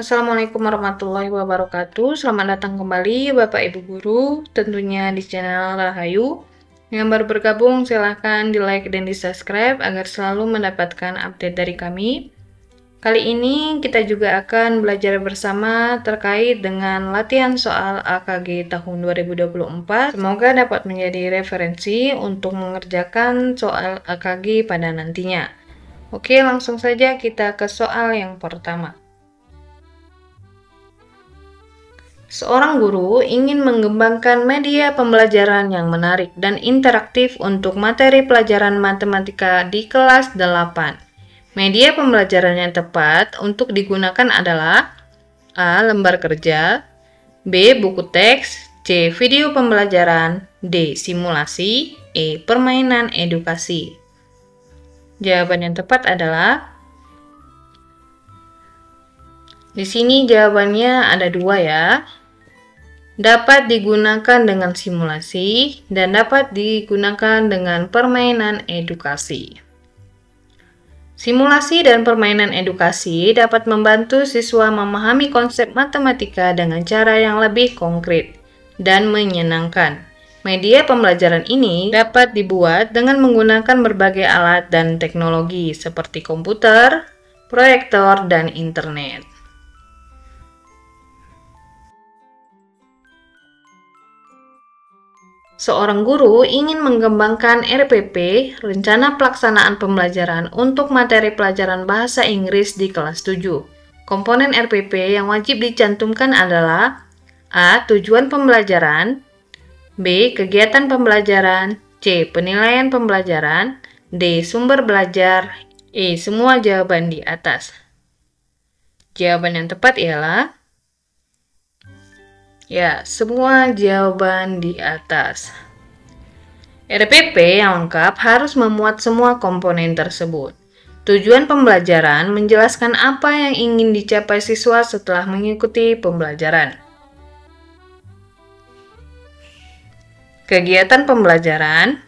Assalamualaikum warahmatullahi wabarakatuh. Selamat datang kembali Bapak Ibu Guru, tentunya di channel Rahayu. Yang baru bergabung silahkan di like dan di subscribe agar selalu mendapatkan update dari kami. Kali ini kita juga akan belajar bersama terkait dengan latihan soal AKG tahun 2024. Semoga dapat menjadi referensi untuk mengerjakan soal AKG pada nantinya. Oke, langsung saja kita ke soal yang pertama. Seorang guru ingin mengembangkan media pembelajaran yang menarik dan interaktif untuk materi pelajaran matematika di kelas 8. Media pembelajaran yang tepat untuk digunakan adalah A. Lembar kerja, B. Buku teks, C. Video pembelajaran, D. Simulasi, E. Permainan edukasi. Jawaban yang tepat adalah di sini jawabannya ada dua ya. Dapat digunakan dengan simulasi dan dapat digunakan dengan permainan edukasi. Simulasi dan permainan edukasi dapat membantu siswa memahami konsep matematika dengan cara yang lebih konkret dan menyenangkan. Media pembelajaran ini dapat dibuat dengan menggunakan berbagai alat dan teknologi seperti komputer, proyektor, dan internet. Seorang guru ingin mengembangkan RPP, Rencana Pelaksanaan Pembelajaran untuk materi pelajaran Bahasa Inggris di kelas 7. Komponen RPP yang wajib dicantumkan adalah A. Tujuan pembelajaran, B. Kegiatan pembelajaran, C. Penilaian pembelajaran, D. Sumber belajar, E. Semua jawaban di atas. Jawaban yang tepat ialah semua jawaban di atas. RPP yang lengkap harus memuat semua komponen tersebut. Tujuan pembelajaran menjelaskan apa yang ingin dicapai siswa setelah mengikuti pembelajaran. Kegiatan pembelajaran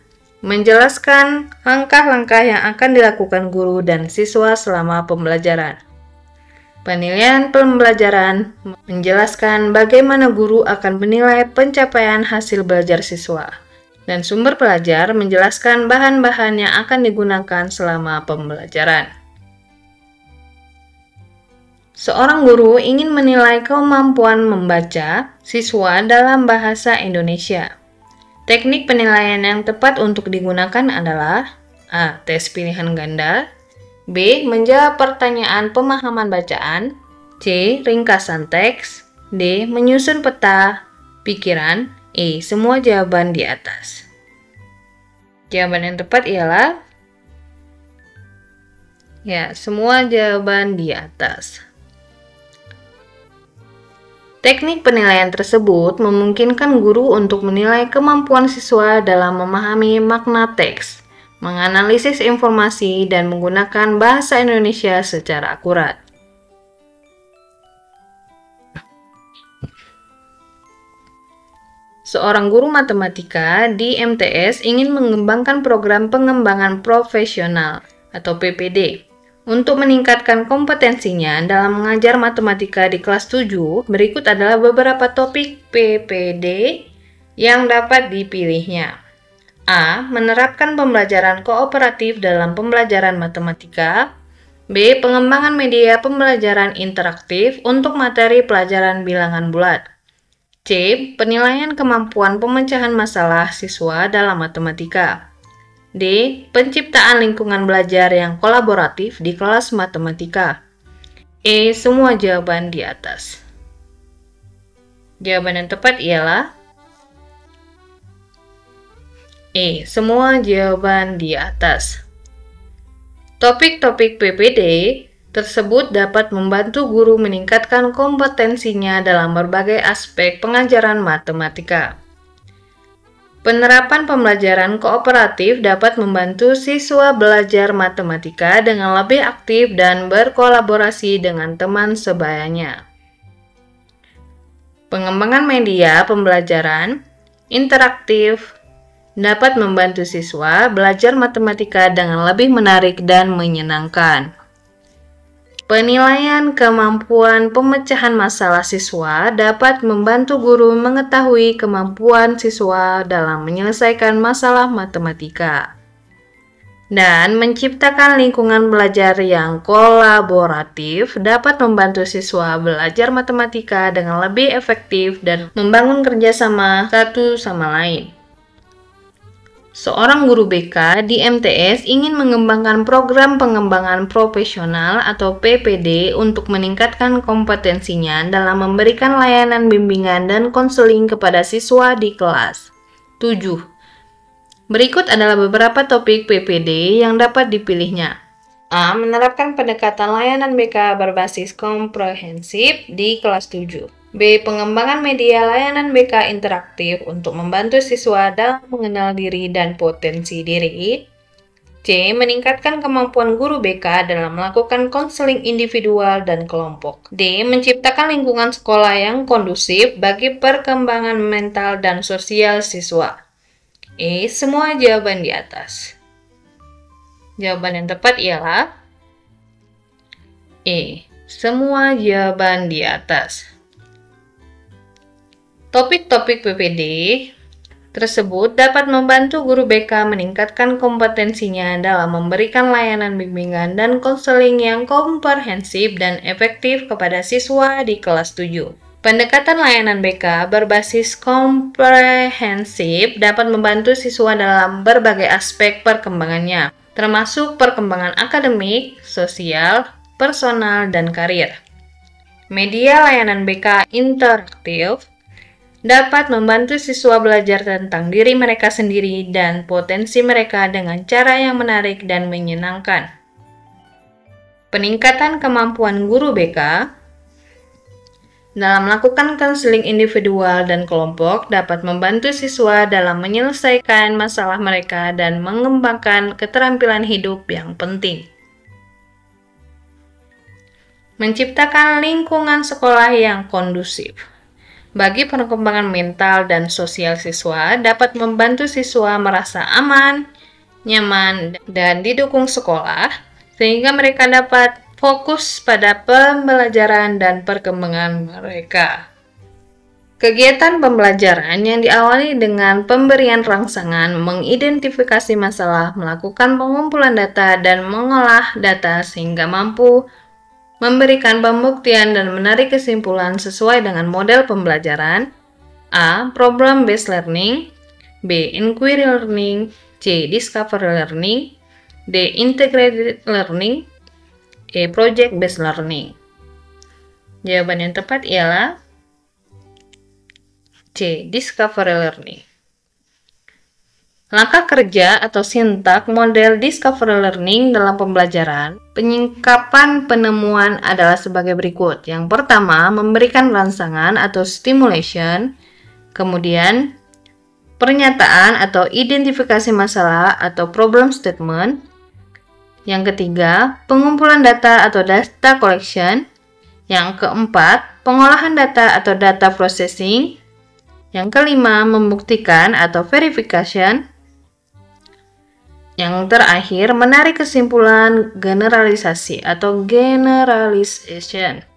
menjelaskan langkah-langkah yang akan dilakukan guru dan siswa selama pembelajaran. Penilaian pembelajaran menjelaskan bagaimana guru akan menilai pencapaian hasil belajar siswa. Dan sumber belajar menjelaskan bahan-bahan yang akan digunakan selama pembelajaran. Seorang guru ingin menilai kemampuan membaca siswa dalam bahasa Indonesia. Teknik penilaian yang tepat untuk digunakan adalah A. Tes pilihan ganda, B. Menjawab pertanyaan pemahaman bacaan, C. Ringkasan teks, D. Menyusun peta pikiran, E. Semua jawaban di atas. Jawaban yang tepat ialah semua jawaban di atas. Teknik penilaian tersebut memungkinkan guru untuk menilai kemampuan siswa dalam memahami makna teks, menganalisis informasi, dan menggunakan bahasa Indonesia secara akurat. Seorang guru matematika di MTS ingin mengembangkan program pengembangan profesional atau PPD. Untuk meningkatkan kompetensinya dalam mengajar matematika di kelas 7, berikut adalah beberapa topik PPD yang dapat dipilihnya. A. Menerapkan pembelajaran kooperatif dalam pembelajaran matematika. B. Pengembangan media pembelajaran interaktif untuk materi pelajaran bilangan bulat. C. Penilaian kemampuan pemecahan masalah siswa dalam matematika. D. Penciptaan lingkungan belajar yang kolaboratif di kelas matematika. E. Semua jawaban di atas. Jawaban yang tepat ialah E. Semua jawaban di atas. Topik-topik PPD tersebut dapat membantu guru meningkatkan kompetensinya dalam berbagai aspek pengajaran matematika. Penerapan pembelajaran kooperatif dapat membantu siswa belajar matematika dengan lebih aktif dan berkolaborasi dengan teman sebayanya. Pengembangan media pembelajaran interaktif dapat membantu siswa belajar matematika dengan lebih menarik dan menyenangkan. Penilaian kemampuan pemecahan masalah siswa dapat membantu guru mengetahui kemampuan siswa dalam menyelesaikan masalah matematika. Dan menciptakan lingkungan belajar yang kolaboratif dapat membantu siswa belajar matematika dengan lebih efektif dan membangun kerjasama satu sama lain. Seorang guru BK di MTS ingin mengembangkan program pengembangan profesional atau PPD untuk meningkatkan kompetensinya dalam memberikan layanan bimbingan dan konseling kepada siswa di kelas. 7. Berikut adalah beberapa topik PPD yang dapat dipilihnya. A. Menerapkan pendekatan layanan BK berbasis komprehensif di kelas 7. B. Pengembangan media layanan BK interaktif untuk membantu siswa dalam mengenal diri dan potensi diri. C. Meningkatkan kemampuan guru BK dalam melakukan konseling individual dan kelompok. D. Menciptakan lingkungan sekolah yang kondusif bagi perkembangan mental dan sosial siswa. E. Semua jawaban di atas. Jawaban yang tepat ialah E. Semua jawaban di atas. Topik-topik PPD tersebut dapat membantu guru BK meningkatkan kompetensinya dalam memberikan layanan bimbingan dan konseling yang komprehensif dan efektif kepada siswa di kelas 7. Pendekatan layanan BK berbasis komprehensif dapat membantu siswa dalam berbagai aspek perkembangannya, termasuk perkembangan akademik, sosial, personal, dan karir. Media layanan BK interaktif dapat membantu siswa belajar tentang diri mereka sendiri dan potensi mereka dengan cara yang menarik dan menyenangkan. Peningkatan kemampuan guru BK dalam melakukan konseling individual dan kelompok dapat membantu siswa dalam menyelesaikan masalah mereka dan mengembangkan keterampilan hidup yang penting. Menciptakan lingkungan sekolah yang kondusif bagi perkembangan mental dan sosial siswa dapat membantu siswa merasa aman, nyaman, dan didukung sekolah, sehingga mereka dapat fokus pada pembelajaran dan perkembangan mereka. Kegiatan pembelajaran yang diawali dengan pemberian rangsangan, mengidentifikasi masalah, melakukan pengumpulan data, dan mengolah data sehingga mampu memberikan pembuktian dan menarik kesimpulan sesuai dengan model pembelajaran. A. Problem based learning. B. Inquiry learning. C. Discovery learning. D. Integrated learning. E. Project based learning. Jawaban yang tepat ialah C. Discovery learning. Langkah kerja atau sintak model discovery learning dalam pembelajaran, penyingkapan penemuan adalah sebagai berikut. Yang pertama, memberikan rangsangan atau stimulation, kemudian pernyataan atau identifikasi masalah atau problem statement. Yang ketiga, pengumpulan data atau data collection. Yang keempat, pengolahan data atau data processing. Yang kelima, membuktikan atau verification. Yang terakhir, menarik kesimpulan generalisasi atau generalization.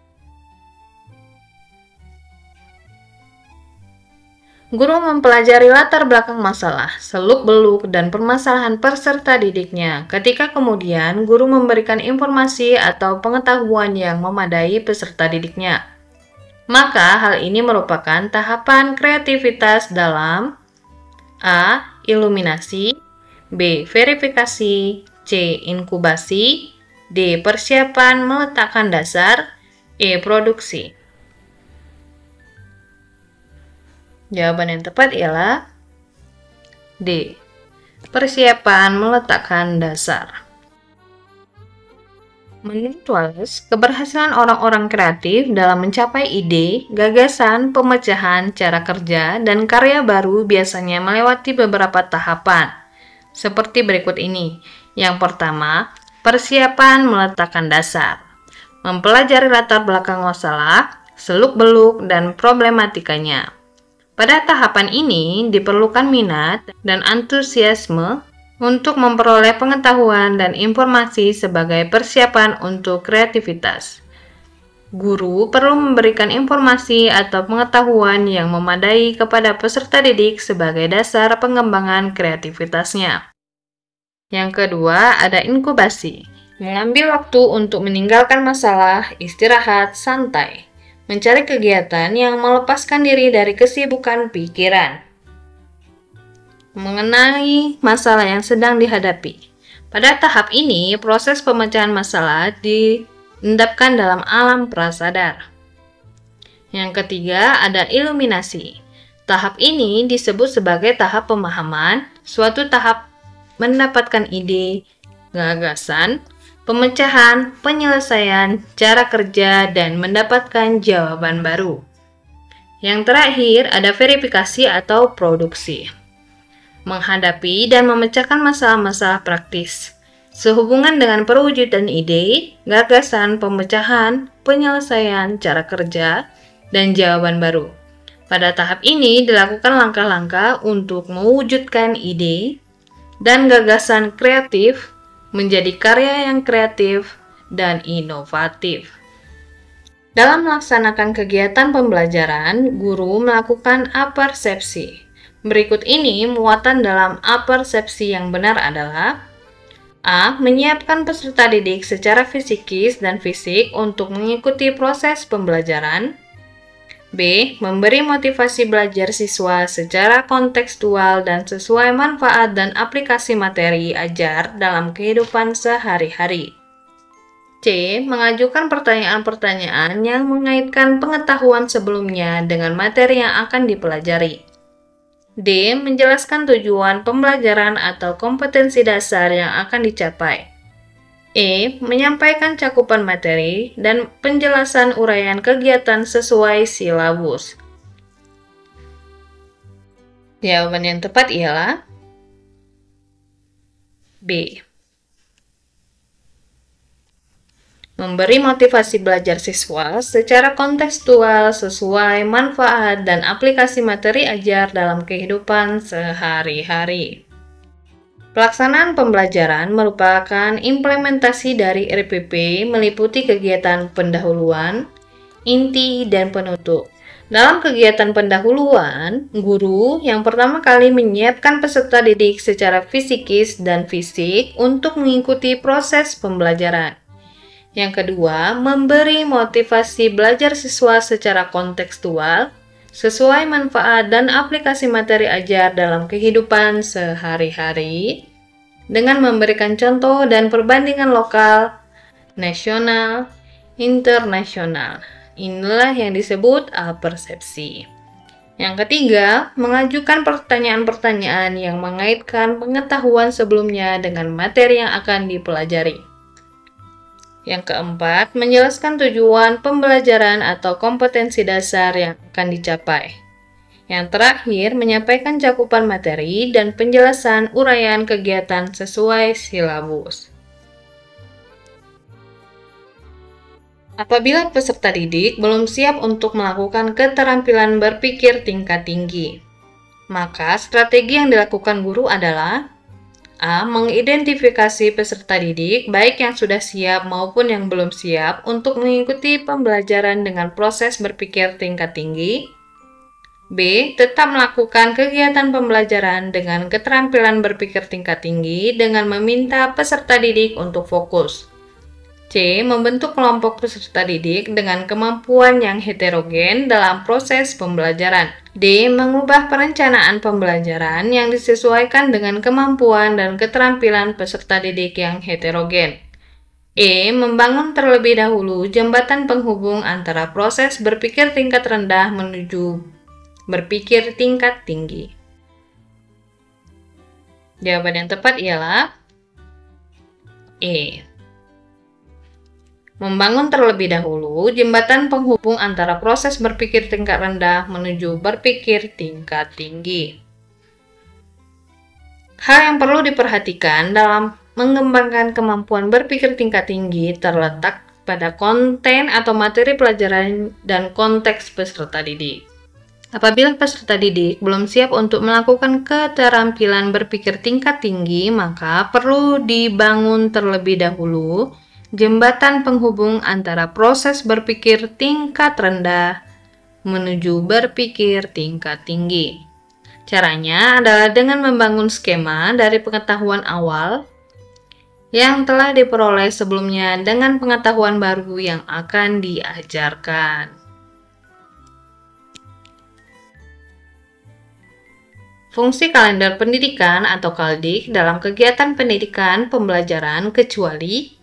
Guru mempelajari latar belakang masalah, seluk-beluk, dan permasalahan peserta didiknya. Ketika kemudian, guru memberikan informasi atau pengetahuan yang memadai peserta didiknya. Maka, hal ini merupakan tahapan kreativitas dalam A. Iluminasi, B. Verifikasi, C. Inkubasi, D. Persiapan meletakkan dasar, E. Produksi. Jawaban yang tepat ialah D. Persiapan meletakkan dasar. Menurut Wallace, keberhasilan orang-orang kreatif dalam mencapai ide, gagasan, pemecahan, cara kerja, dan karya baru biasanya melewati beberapa tahapan, seperti berikut ini. Yang pertama, persiapan meletakkan dasar. Mempelajari latar belakang masalah, seluk-beluk, dan problematikanya. Pada tahapan ini, diperlukan minat dan antusiasme untuk memperoleh pengetahuan dan informasi sebagai persiapan untuk kreativitas. Guru perlu memberikan informasi atau pengetahuan yang memadai kepada peserta didik sebagai dasar pengembangan kreativitasnya. Yang kedua, ada inkubasi. Mengambil waktu untuk meninggalkan masalah, istirahat, santai. Mencari kegiatan yang melepaskan diri dari kesibukan pikiran. Mengenai masalah yang sedang dihadapi. Pada tahap ini, proses pemecahan masalah diendapkan dalam alam prasadar. Yang ketiga, ada iluminasi. Tahap ini disebut sebagai tahap pemahaman, suatu tahap mendapatkan ide, gagasan, pemecahan, penyelesaian, cara kerja, dan mendapatkan jawaban baru. Yang terakhir, ada verifikasi atau produksi. Menghadapi dan memecahkan masalah-masalah praktis sehubungan dengan perwujudan ide, gagasan, pemecahan, penyelesaian, cara kerja, dan jawaban baru. Pada tahap ini dilakukan langkah-langkah untuk mewujudkan ide dan gagasan kreatif menjadi karya yang kreatif dan inovatif. Dalam melaksanakan kegiatan pembelajaran, guru melakukan apersepsi. Berikut ini muatan dalam apersepsi yang benar adalah: A. Menyiapkan peserta didik secara fisikis dan fisik untuk mengikuti proses pembelajaran. B. Memberi motivasi belajar siswa secara kontekstual dan sesuai manfaat dan aplikasi materi ajar dalam kehidupan sehari-hari. C. Mengajukan pertanyaan-pertanyaan yang mengaitkan pengetahuan sebelumnya dengan materi yang akan dipelajari. D. Menjelaskan tujuan pembelajaran atau kompetensi dasar yang akan dicapai. E. Menyampaikan cakupan materi dan penjelasan uraian kegiatan sesuai silabus. Jawaban yang tepat ialah B. Memberi motivasi belajar siswa secara kontekstual sesuai manfaat dan aplikasi materi ajar dalam kehidupan sehari-hari. Pelaksanaan pembelajaran merupakan implementasi dari RPP meliputi kegiatan pendahuluan, inti, dan penutup. Dalam kegiatan pendahuluan, guru yang pertama kali menyiapkan peserta didik secara fisikis dan fisik untuk mengikuti proses pembelajaran. Yang kedua, memberi motivasi belajar siswa secara kontekstual, sesuai manfaat dan aplikasi materi ajar dalam kehidupan sehari-hari, dengan memberikan contoh dan perbandingan lokal, nasional, internasional. Inilah yang disebut apersepsi. Yang ketiga, mengajukan pertanyaan-pertanyaan yang mengaitkan pengetahuan sebelumnya dengan materi yang akan dipelajari. Yang keempat, menjelaskan tujuan pembelajaran atau kompetensi dasar yang akan dicapai. Yang terakhir, menyampaikan cakupan materi dan penjelasan uraian kegiatan sesuai silabus. Apabila peserta didik belum siap untuk melakukan keterampilan berpikir tingkat tinggi, maka strategi yang dilakukan guru adalah: A. Mengidentifikasi peserta didik, baik yang sudah siap maupun yang belum siap, untuk mengikuti pembelajaran dengan proses berpikir tingkat tinggi. B. Tetap melakukan kegiatan pembelajaran dengan keterampilan berpikir tingkat tinggi dengan meminta peserta didik untuk fokus. C. Membentuk kelompok peserta didik dengan kemampuan yang heterogen dalam proses pembelajaran. D. Mengubah perencanaan pembelajaran yang disesuaikan dengan kemampuan dan keterampilan peserta didik yang heterogen. E. Membangun terlebih dahulu jembatan penghubung antara proses berpikir tingkat rendah menuju berpikir tingkat tinggi. Jawaban yang tepat ialah E. Membangun terlebih dahulu jembatan penghubung antara proses berpikir tingkat rendah menuju berpikir tingkat tinggi. Hal yang perlu diperhatikan dalam mengembangkan kemampuan berpikir tingkat tinggi terletak pada konten atau materi pelajaran dan konteks peserta didik. Apabila peserta didik belum siap untuk melakukan keterampilan berpikir tingkat tinggi, maka perlu dibangun terlebih dahulu jembatan penghubung antara proses berpikir tingkat rendah menuju berpikir tingkat tinggi. Caranya adalah dengan membangun skema dari pengetahuan awal yang telah diperoleh sebelumnya dengan pengetahuan baru yang akan diajarkan. Fungsi kalender pendidikan atau KALDIK dalam kegiatan pendidikan pembelajaran kecuali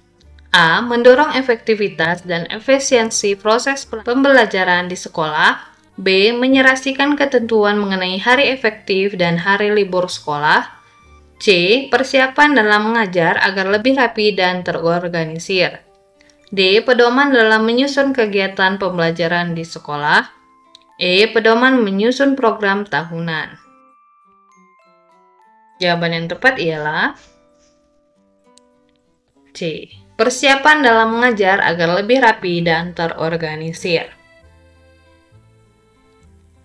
A. Mendorong efektivitas dan efisiensi proses pembelajaran di sekolah. B. Menyerasikan ketentuan mengenai hari efektif dan hari libur sekolah. C. Persiapan dalam mengajar agar lebih rapi dan terorganisir. D. Pedoman dalam menyusun kegiatan pembelajaran di sekolah. E. Pedoman menyusun program tahunan. Jawaban yang tepat ialah C. Persiapan dalam mengajar agar lebih rapi dan terorganisir.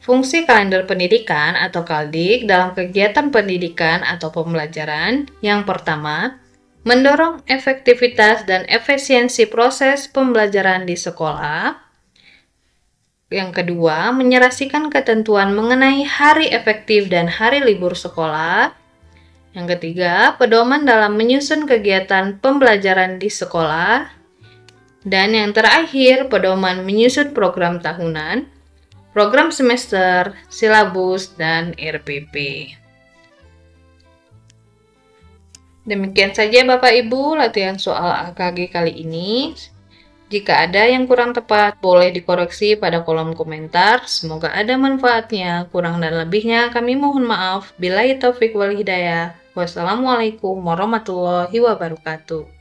Fungsi kalender pendidikan atau KALDIK dalam kegiatan pendidikan atau pembelajaran yang pertama, mendorong efektivitas dan efisiensi proses pembelajaran di sekolah. Yang kedua, menyerasikan ketentuan mengenai hari efektif dan hari libur sekolah. Yang ketiga, pedoman dalam menyusun kegiatan pembelajaran di sekolah. Dan yang terakhir, pedoman menyusun program tahunan, program semester, silabus, dan RPP. Demikian saja Bapak Ibu latihan soal AKG kali ini. Jika ada yang kurang tepat, boleh dikoreksi pada kolom komentar. Semoga ada manfaatnya. Kurang dan lebihnya kami mohon maaf. Billahi taufiq wal hidayah. Wassalamualaikum warahmatullahi wabarakatuh.